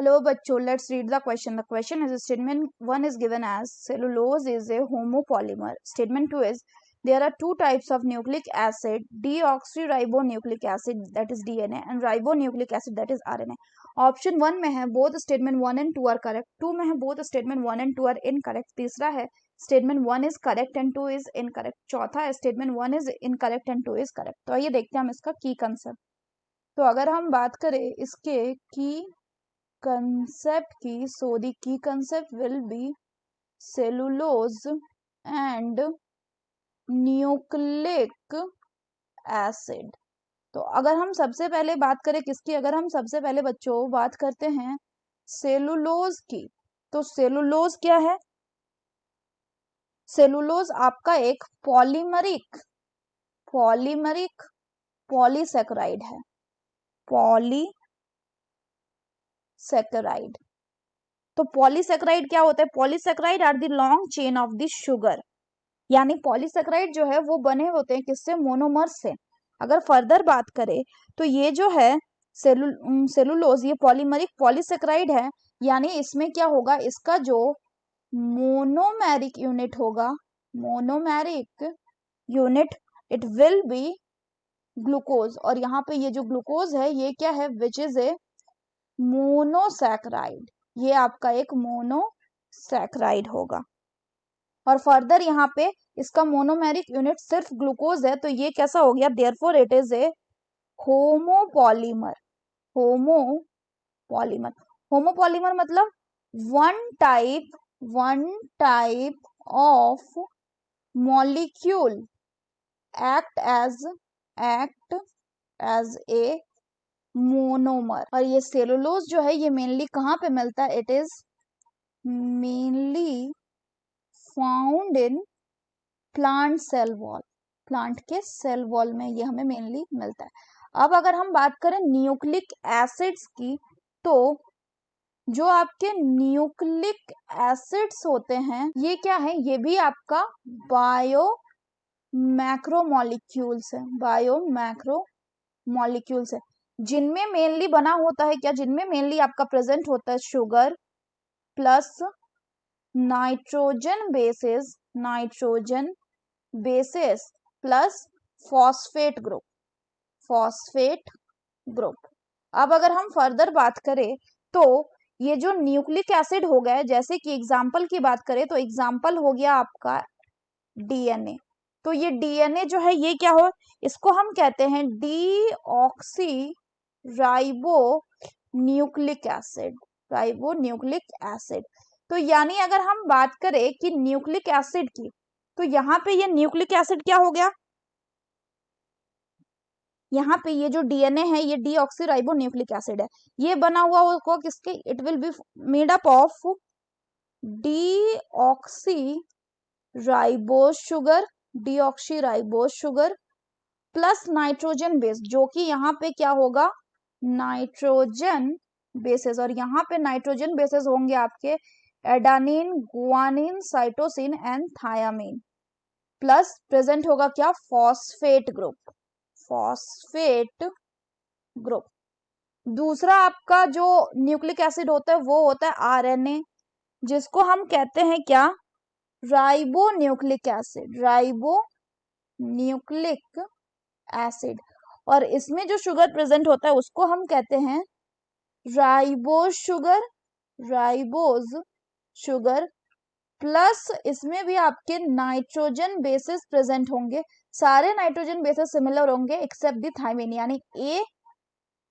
Hello बच्चों, let's read the question. The question is statement 1 is given as cellulose is a homopolymer. Statement 2 is there are two types of nucleic acid, deoxyribonucleic acid that is DNA and ribonucleic acid that is RNA. Option 1 में है both statement 1 and 2 are correct. 2 में है both statement 1 and 2 are incorrect. तीसरा है statement 1 is correct and 2 is incorrect. चौथा है statement 1 is incorrect and 2 is correct. तो आइए देखते हैं हम इसका की कंसेप्ट. तो अगर हम बात करें इसके की concept की, so the key concept will be cellulose and nucleic acid. तो अगर हम सबसे पहले बात करें किसकी, अगर हम सबसे पहले बच्चों बात करते हैं सेलुलोज की, तो सेलुलोज क्या है? सेलुलोज आपका एक पॉलीमरिक पॉलीसेकेराइड है. पॉलीसेकेराइड. तो पॉलीसेकेराइड क्या होता है? Polysaccharide are the long chain of the sugar. यानी पॉलीसेकेराइड जो है वो बने होते हैं किससे? मोनोमर्स से. अगर फर्दर बात करें तो ये जो है सेलुलोज ये पॉलीमरिक पॉलीसेकेराइड है. यानी इसमें क्या होगा? इसका जो मोनोमेरिक यूनिट होगा, monomeric unit, it will B glucose. और यहाँ पे ये जो ग्लूकोज है ये क्या है? Which is a monosaccharide. ये आपका एक मोनोसैकेराइड होगा. और फर्दर यहाँ पे इसका मोनोमेरिक यूनिट सिर्फ ग्लूकोज है, तो ये कैसा हो गया? Therefore it is a homopolymer. Homopolymer मतलब one type of molecule act as a monomer. और ये सेलुलोज जो है ये मेनली कहाँ पे मिलता है? It is mainly found in plant cell wall. Plant के सेल वॉल में ये हमें मेनली मिलता है. अब अगर हम बात करें न्यूक्लिक एसिड्स की, तो जो आपके न्यूक्लिक एसिड्स होते हैं ये क्या है? ये भी आपका बायो मैक्रोमोलिक्यूल्स है. बायो मैक्रोमोलिक्यूल्स है जिनमें मेनली बना होता है क्या? जिनमें मेनली आपका प्रेजेंट होता है sugar plus nitrogen bases plus phosphate group. अब अगर हम फर्दर बात करें तो ये जो न्यूक्लिक एसिड हो गया, जैसे कि एग्जाम्पल की बात करें तो एग्जाम्पल हो गया आपका डीएनए. तो ये डीएनए जो है ये क्या हो? इसको हम कहते हैं डीऑक्सीराइबोन्यूक्लिक एसिड. तो यानी अगर हम बात करें कि न्यूक्लिक एसिड की, तो यहाँ पे ये न्यूक्लिक एसिड क्या हो गया? यहाँ पे ये जो डीएनए है ये डीऑक्सीराइबोन्यूक्लिक एसिड है. ये बना हुआ होगा किसके? It will be made up of deoxyribose sugar plus nitrogen base, जो कि यहाँ पे क्या होगा? Nitrogen bases. और यहाँ पे नाइट्रोजन बेसेस होंगे आपके adenine, guanine, cytosine and thymine. Plus present होगा क्या? Phosphate group. दूसरा आपका जो न्यूक्लिक एसिड होता है वो होता है आरएनए, जिसको हम कहते हैं क्या? Ribonucleic acid. और इसमें जो शुगर प्रेजेंट होता है उसको हम कहते हैं राइबोज शुगर. प्लस इसमें भी आपके नाइट्रोजन बेसेस प्रेजेंट होंगे. सारे नाइट्रोजन बेसेस सिमिलर होंगे एक्सेप्ट द थाइमिन, यानी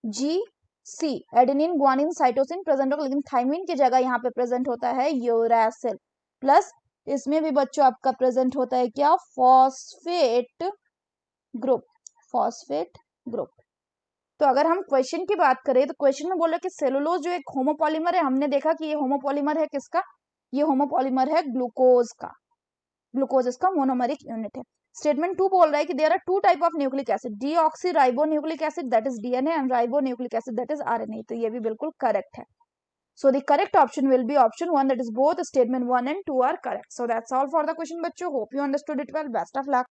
AGC adenine, guanine, cytosine present होगा, लेकिन थाइमिन की जगह यहाँ पे प्रेजेंट होता है यूरासिल. प्लस इसमें भी बच्चों आपका प्रेजेंट होता है क्या? Phosphate group. तो अगर हम क्वेश्चन की बात करें तो क्वेश्चन में बोला कि सेलुलोज जो एक होमोपॉलीमर है. हमने देखा कि ये होमोपॉलीमर है किसका? ये होमोपॉलीमर है ग्लूकोज का. ग्लूकोज इसका मोनोमेरिक यूनिट है. स्टेटमेंट 2 बोल रहा है कि there are two type of nucleic acid, deoxyribonucleic acid that is DNA and ribonucleic acid that is RNA. तो ये भी बिल्कुल करेक्ट है. So the correct option will be option 1, that is both statement 1 and 2 are correct. So that's all for the question बच्चों. Hope you understood it well. Best of luck.